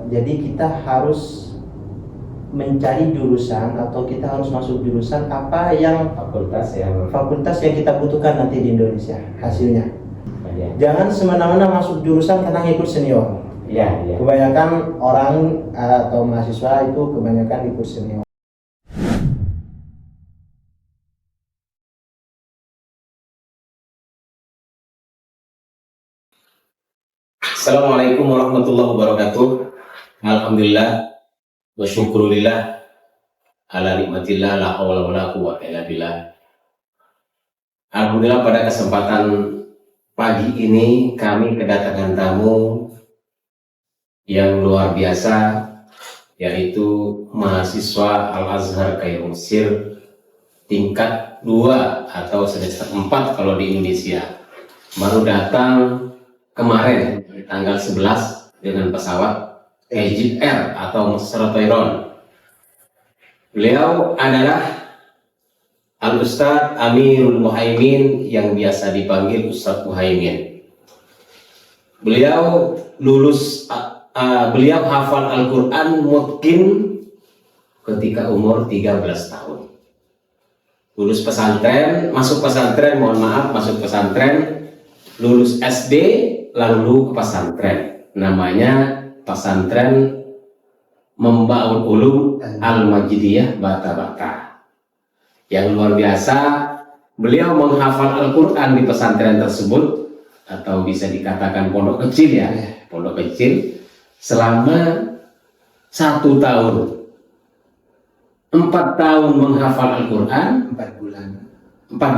Jadi kita harus mencari jurusan atau kita harus masuk jurusan apa yang fakultas yang kita butuhkan nanti di Indonesia hasilnya. Ya. Jangan semena-mena masuk jurusan karena ngikut senior. Ya. Kebanyakan orang atau mahasiswa itu kebanyakan ikut senior. Assalamualaikum warahmatullahi wabarakatuh. Alhamdulillah wa syukurillah ala nikmatillah la haula wala quwwata illa billah. Alhamdulillah pada kesempatan pagi ini kami kedatangan tamu yang luar biasa, yaitu mahasiswa Al-Azhar Kairo Mesir tingkat 2 atau semester 4 kalau di Indonesia. Baru datang kemarin tanggal 11 dengan pesawat Egypt Air atau Mesra Tayron. Beliau adalah Al-Ustadz Amirul Muhaimin yang biasa dipanggil Ustadz Muhaimin. Beliau beliau hafal Al-Quran mungkin ketika umur 13 tahun. Lulus pesantren, masuk pesantren, lulus SD, lalu ke pesantren. Namanya pesantren Membaul Ulum Al-Majidiyah Bata-Bata. Yang luar biasa, beliau menghafal Al-Quran di pesantren tersebut, atau bisa dikatakan pondok kecil ya, pondok kecil, selama 1 tahun. 4 tahun menghafal Al-Quran, 4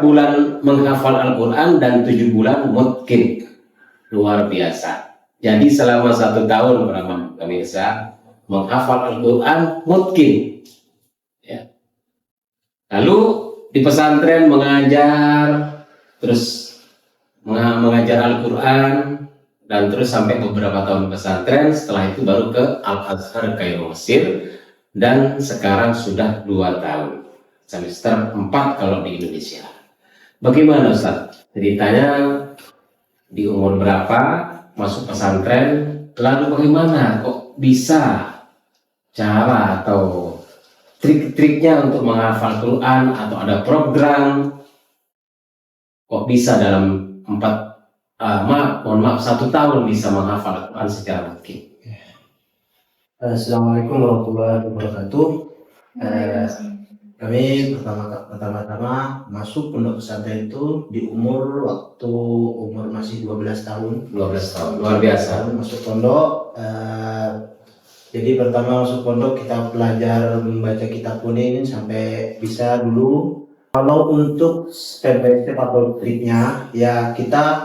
bulan menghafal Al-Quran dan 7 bulan mungkin. Luar biasa. Jadi selama 1 tahun para pemirsa menghafal Al-Quran mungkin. Ya. Lalu di pesantren mengajar, terus mengajar Al-Quran, dan terus sampai beberapa tahun di pesantren. Setelah itu baru ke Al-Azhar Kairo Mesir, dan sekarang sudah 2 tahun, semester 4 kalau di Indonesia. Bagaimana Ustaz? Ceritanya di umur berapa masuk pesantren, lalu bagaimana kok bisa cara atau trik-triknya untuk menghafal Quran, atau ada program kok bisa dalam 1 tahun bisa menghafal Quran secara mungkin? Assalamualaikum warahmatullahi wabarakatuh. Kami pertama-tama masuk pondok pesantren itu di umur masih 12 tahun. 12 tahun, luar biasa. Masuk pondok, jadi pertama masuk pondok kita belajar membaca kitab kuning sampai bisa dulu. Kalau untuk step by step atau triknya, ya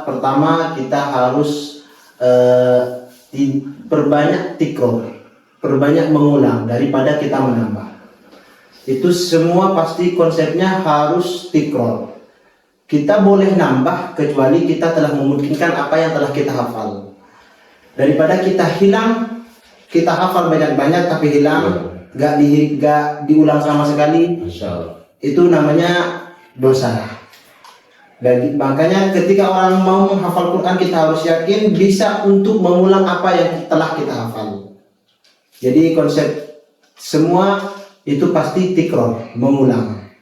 pertama kita harus perbanyak tikror, perbanyak mengulang daripada kita menambah. Itu semua pasti konsepnya harus tikror. Kita boleh nambah kecuali kita telah memungkinkan apa yang telah kita hafal. Daripada kita hilang, kita hafal banyak-banyak tapi hilang, gak diulang sama sekali, itu namanya dosa. Dan makanya ketika orang mau menghafal Quran, kita harus yakin bisa untuk mengulang apa yang telah kita hafal. Jadi konsep semua itu pasti tikror, mengulang.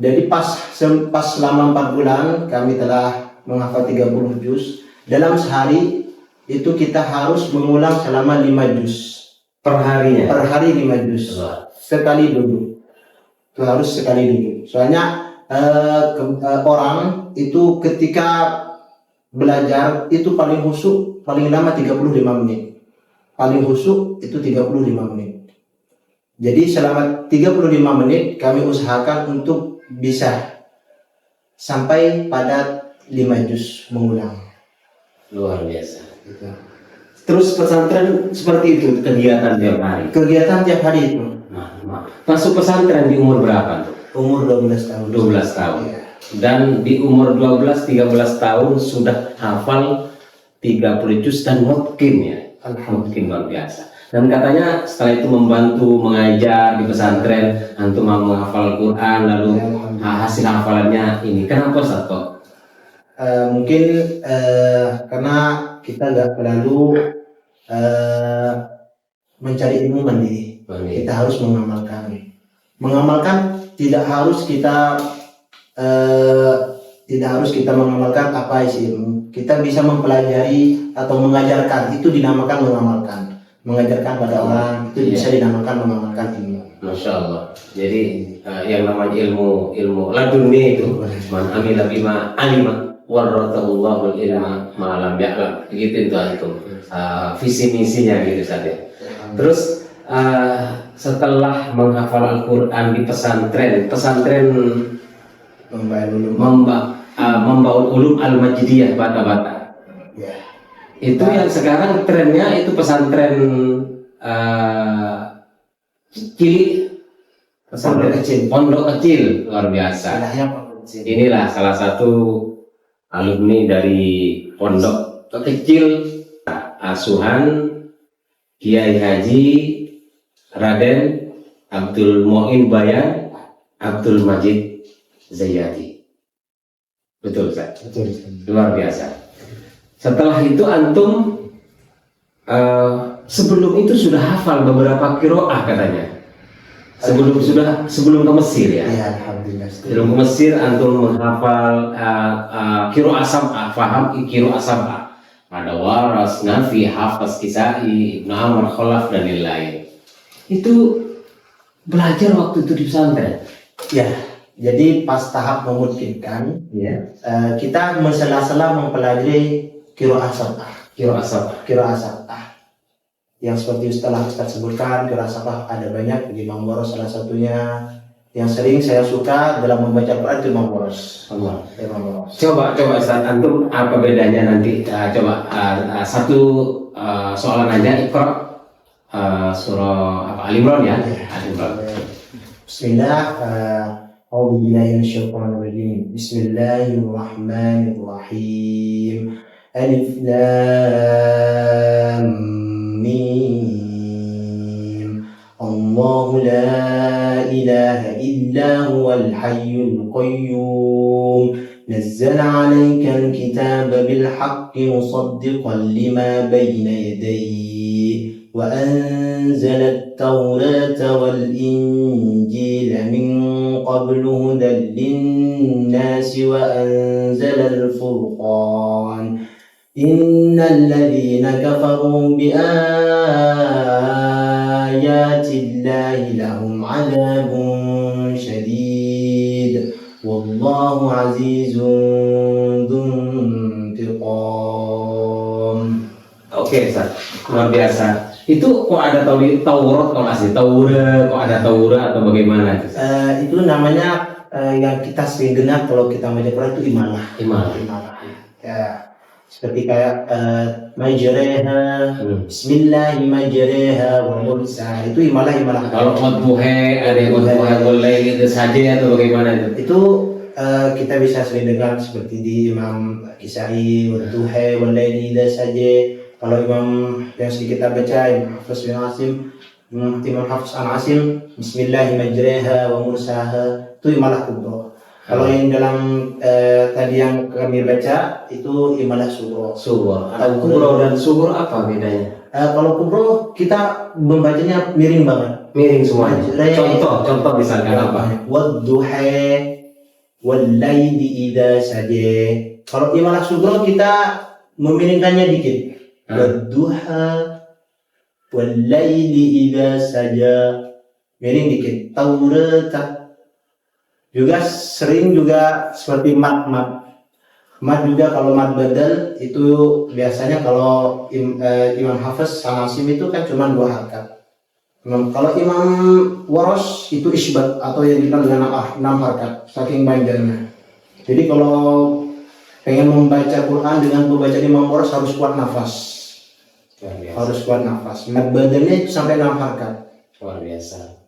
Jadi pas selama 4 bulan kami telah menghafal 30 juz. Dalam sehari itu kita harus mengulang selama 5 juz per harinya. Per hari 5 juz. Sekali duduk. Itu harus sekali duduk. Soalnya orang itu ketika belajar itu paling khusyuk paling lama 35 menit. Paling khusyuk itu 35 menit. Jadi selama 35 menit kami usahakan untuk bisa sampai pada 5 juz mengulang. Luar biasa. Gitu. Terus pesantren seperti itu kegiatan tiap hari? Kegiatan tiap hari itu. Masuk pesantren di umur berapa tuh? Umur 12 tahun. 12 tahun. Ya. Dan di umur 12-13 tahun sudah hafal 30 juz dan mungkin ya. Mungkin luar biasa. Dan katanya setelah itu membantu mengajar di pesantren, antum menghafal Quran, lalu hasil hafalannya ini. Kenapa Ustaz kok? Mungkin karena kita nggak terlalu mencari ilmu mandiri. Mandiri. Kita harus mengamalkan. Mengamalkan tidak harus kita mengamalkan apa isi ilmu. Kita bisa mempelajari atau mengajarkan, itu dinamakan mengamalkan. Mengajarkan pada orang itu bisa dinamakan mengamalkan ilmu. Masya Allah. Jadi yang namanya ilmu laduni itu man amila bima alima waratahullahu ilma ma'alam ya'lam. Begitu itu antum. Visi misinya gitu saja. Terus setelah menghafal Al-Quran di pesantren membawa ulum al-majidiyah Bata-Bata. Ya. Itu yang sekarang trennya itu pesantren pondok kecil luar biasa. Inilah salah satu alumni dari pondok kecil asuhan Kiai Haji Raden Abdul Muin Bayan Abdul Majid Zayati. Betul, Ustaz? Betul. Luar biasa. Setelah itu antum sebelum itu sudah hafal beberapa qiraah katanya. Sebelum ke Mesir ya. Ya, alhamdulillah. Sebelum ke Mesir antum menghafal qiraah sab'ah, faham qiraah sab'ah. Ada Waras, Nafi, Hafaz, Kisai, Ibnu Amr, Khalaf dan lain-lain. Itu belajar waktu itu di pesantren. Ya, jadi pas tahap memungkinkan, Ya. kita sela-sela mempelajari qiraah sab'ah. Qiraah sab'ah. Qiraah sab'ah. Yang seperti setelah Ustaz sebutkan, qiraah sab'ah ada banyak, Imam Boros salah satunya. Yang sering saya suka dalam membaca Quran itu Imam Boros. Allah. Imam Boros. Coba Ustaz, antum apa bedanya nanti? Satu soalan aja, Iqra surah Ali Imran ya. Ali Imran. Bismillah. A'udzubillahi minasyaitonir rajim. Bismillahirrahmanirrahim. Alif Lam Mim. Allahu la ilaha illa huwal hayyul qayyum. نزل عليك الكتاب بالحق مصدقا لما بين يديه وأنزل التوراة والإنجيل من قبل هدى للناس وأنزل الفرقان إن الذين كفروا بآيات الله لهم عذاب شديد والله عزيز ذو انتقام. Oke, Ustaz. Luar biasa. Itu kok ada Taurat kalau asli Taurat, kok ada Taurat atau bagaimana itu? Itu namanya yang kita sering dengar kalau kita baca Quran itu imalah. Imalah. Ya, seperti kayak majreha, Bismillahirrahmanirrahim, wa mursaha. Itu imalah. Kalau wadduha ada yang wadduha boleh itu saja atau bagaimana itu? Itu kita bisa sering dengar seperti di Imam Kisai, wadduha walaili idza saja. Kalau Imam yang sedikit kita baca Imam Hafiz bin Asim, Imam Hafiz an Asim, Bismillahirrahmanirrahim wa mursaha. Itu imalah kubro. Kalau yang dalam tadi yang kami baca itu imalah sughra. Ada kubro dan sughur apa bedanya? Kalau kubro kita membacanya miring banget. Miring semuanya. Contoh misalkan apa? Wadduha walaili idza saja. Kalau imalah sughra kita memiringkannya dikit. Wadduha walaili idza saja. Miring dikit. Taurat juga sering juga seperti mat juga kalau mat badal itu biasanya kalau Imam Hafiz sama Asim itu kan cuma 2 harakat. Kalau Imam Waros itu isbat atau yang dikenal dengan 6 harakat saking panjangnya. Jadi kalau pengen membaca Quran dengan pembaca Imam Waros harus kuat nafas. Harus kuat nafas. Mat badalnya itu sampai 6 harakat. Luar biasa.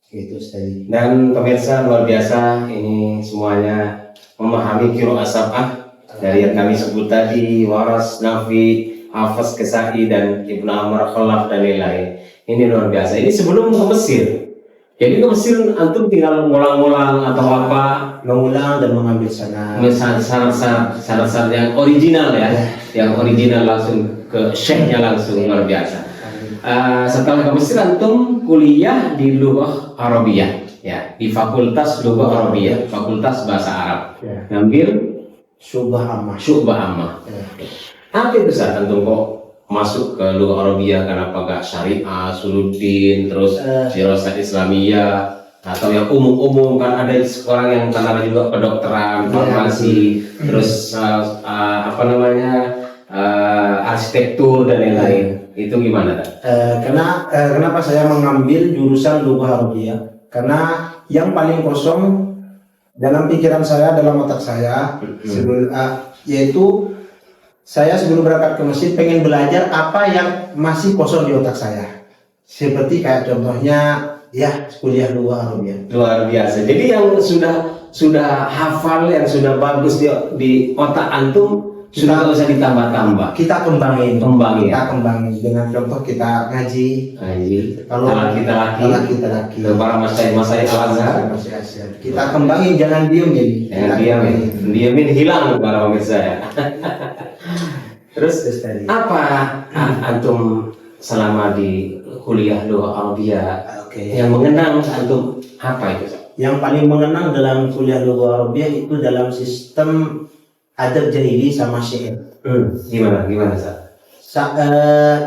Itu tadi. Dan pemirsa luar biasa ini semuanya memahami qiraah sab'ah dari yang kami sebut tadi, Waras, Nafi, Hafaz, Kisai dan Ibnu Amr, Khalaf dan lain-lain. Ini luar biasa. Ini sebelum ke Mesir. Jadi ke Mesir antum tinggal ngulang-ngulang atau apa? Mengulang dan mengambil sana. Syarat-syarat yang original ya, yang original langsung ke syekhnya langsung, luar biasa. Setelah ke Mesir antum kuliah di Lughah Arabiyah ya, di Fakultas Lughah Arabiyah, Fakultas Bahasa Arab. Ya. Ngambil Syubah Ammah. Syu'bah Ammah. Ya. Apa itu Ustaz antum kok masuk ke Lughah Arabiyah? Kenapa gak syariah, suluddin, terus dirasah Islamiyah, atau yang umum-umum? Kan ada seorang yang tentara juga kedokteran, farmasi, terus apa namanya, arsitektur dan lain-lain. Itu gimana Kak? Kenapa saya mengambil jurusan Lughah Arabiyah? Karena yang paling kosong dalam pikiran saya, dalam otak saya, yaitu saya sebelum berangkat ke Mesir pengen belajar apa yang masih kosong di otak saya. Seperti kayak contohnya ya kuliah Lughah Arabiyah. Luar biasa. Jadi yang sudah hafal, yang sudah bagus di otak antum, sudah nggak usah ditambah-tambah. Kita kembangin Kembangin. Kita kembangin dengan contoh kita ngaji. Kalau kita laki. ke para masai Al-Azhar. Kita kembangin, jangan diem jadi. Jangan diamin hilang para pemirsa ya. Terus tadi. apa antum selama di kuliah Lughah Arabiyah yang mengenang antum apa itu? Yang paling mengenang dalam kuliah Lughah Arabiyah itu dalam sistem adab jahili sama syair. Gimana Ustaz?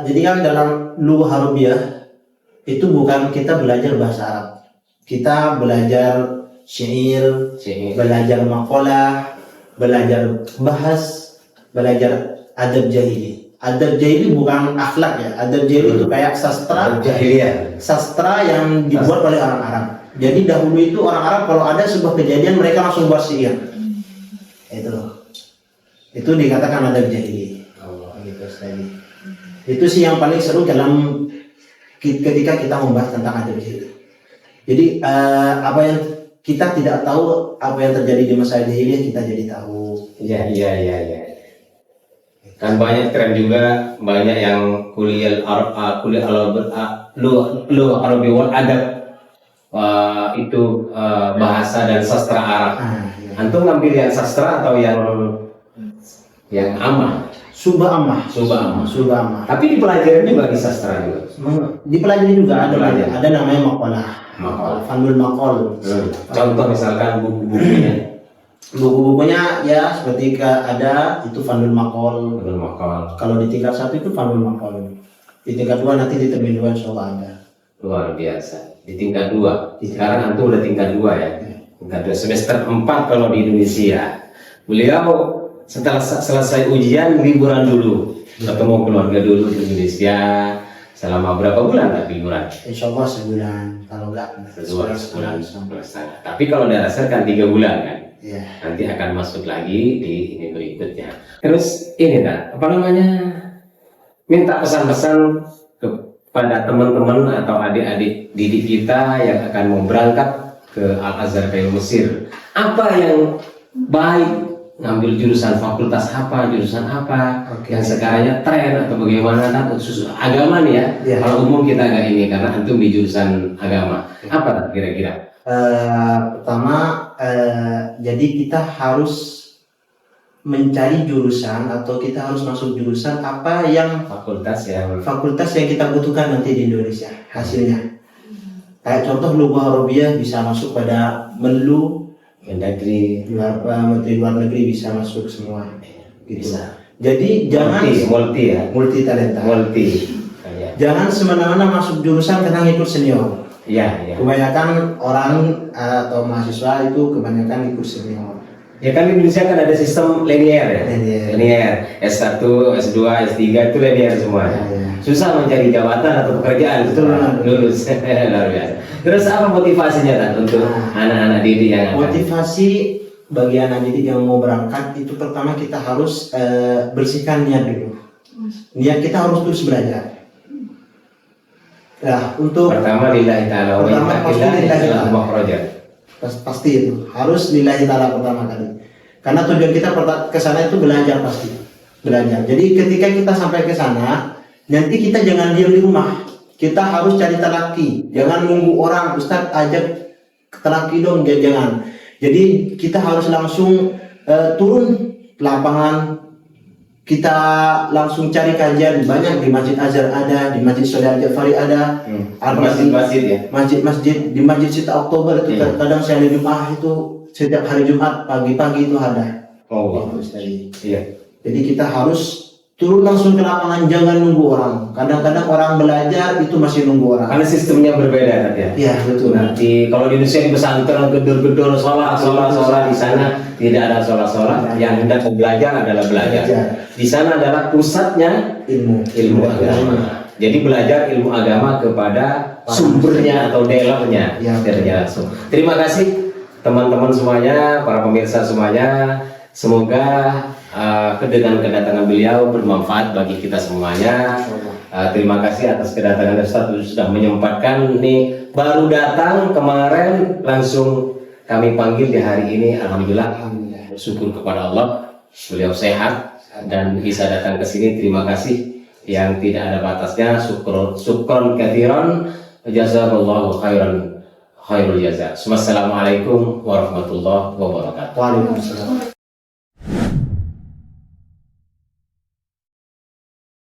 Jadi kan dalam Lughah Arabiyah itu bukan kita belajar bahasa Arab. Kita belajar syair, belajar maqalah, belajar bahas, belajar adab jahili. Adab jahili bukan akhlak ya. Adab jahili itu kayak sastra jahiliyah. Sastra yang dibuat oleh orang Arab. Jadi dahulu itu orang Arab kalau ada sebuah kejadian mereka langsung buat syair. Itu loh. Itu dikatakan adab jahili. Gitu tadi. Itu sih yang paling seru dalam ketika kita membahas tentang adab jahili. Jadi apa yang kita tidak tahu, apa yang terjadi di masa jahiliyah kita jadi tahu. Iya. Kan banyak tren juga, banyak yang kuliah Lughah Arabiyah wal adab, itu bahasa dan sastra Arab. Iya. Antum ngambil yang sastra atau yang ammah? Syubah Ammah. Tapi dipelajari juga di sastra juga. Dipelajari juga ada namanya maqalah. Fanul maqal. Contoh misalkan buku-bukunya. Buku-bukunya ya seperti ada itu Fanul Maqal. Kalau di tingkat 1 itu Fanul Maqal. Di tingkat 2 nanti di termin 2 insyaallah ada. Luar biasa. Di tingkat 2. Sekarang antum udah tingkat 2 ya. Tingkat 2 semester 4 kalau di Indonesia. Beliau setelah selesai ujian liburan dulu. Ketemu keluarga dulu di Indonesia. Selama berapa bulan liburan? Insyaallah sebulan. Kalau enggak sebulan. Tapi kalau dirasa kan 3 bulan kan. Ya. Nanti akan masuk lagi di ini berikutnya. Terus ini apa namanya, minta pesan-pesan kepada teman-teman atau adik-adik didik kita yang akan mau berangkat ke Al-Azhar ke Mesir. Apa yang baik, ngambil jurusan fakultas apa, jurusan apa, yang sekarangnya tren atau bagaimana, kan khusus agama nih ya. Kalau umum kita agak ini karena antum di jurusan agama. Apa kira-kira? Pertama, jadi kita harus mencari jurusan atau kita harus masuk jurusan apa yang fakultas yang kita butuhkan nanti di Indonesia hasilnya. Kayak contoh Lughah Arabiyah bisa masuk pada Menlu, Menteri luar negeri bisa masuk semua. Gitu. Jadi jangan multi talenta. Jangan semena-mena masuk jurusan karena ikut senior. Iya. Kebanyakan orang atau mahasiswa itu kebanyakan ikut senior. Ya kan di Indonesia kan ada sistem linear ya. Linear. S1, S2, S3 itu linear semua. Ya. Susah mencari jabatan atau pekerjaan setelah lulus. Luar biasa. Terus apa motivasinya kan untuk anak-anak didik yang motivasi bagi anak didik yang mau berangkat itu pertama kita harus bersihkan niat dulu. Niat kita harus terus belajar. Nah, untuk pertama lillahi ta'ala wa pasti itu harus lillahi ta'ala pertama kali. Karena tujuan kita ke sana itu belajar pasti. Belajar. Jadi ketika kita sampai ke sana, nanti kita jangan diam di rumah. Kita harus cari talaki. Jangan nunggu orang, Ustaz ajak talaki dong, jangan. Jadi kita harus langsung turun ke lapangan, kita langsung cari kajian, banyak di Masjid Azhar ada, di Masjid Sholeh Al-Jafari ada, Masjid-masjid ya. masjid-masjid di Masjid Sita Oktober itu kadang saya di Jumat itu setiap hari Jumat pagi-pagi itu ada. Oh, Itu Ustaz. iya. Jadi kita harus turun langsung ke lapangan, jangan nunggu orang. Kadang-kadang orang belajar itu masih nunggu orang. Karena sistemnya berbeda kan ya. Iya betul. Nanti kalau di Indonesia di pesantren gedor-gedor sholat di sana tidak ada sholat. Yang hendak belajar adalah belajar. Di sana adalah pusatnya ilmu agama. Jadi belajar ilmu agama kepada sumbernya atau daerahnya secara langsung. Terima kasih teman-teman semuanya, para pemirsa semuanya. Semoga dengan kedatangan beliau bermanfaat bagi kita semuanya. Terima kasih atas kedatangan Ustaz sudah menyempatkan nih, baru datang kemarin langsung kami panggil di hari ini. Alhamdulillah, bersyukur kepada Allah beliau sehat dan bisa datang ke sini. Terima kasih yang tidak ada batasnya. Syukron katsiran, jazakallahu khairul jaza. Wassalamualaikum warahmatullahi wabarakatuh. Waalaikumsalam.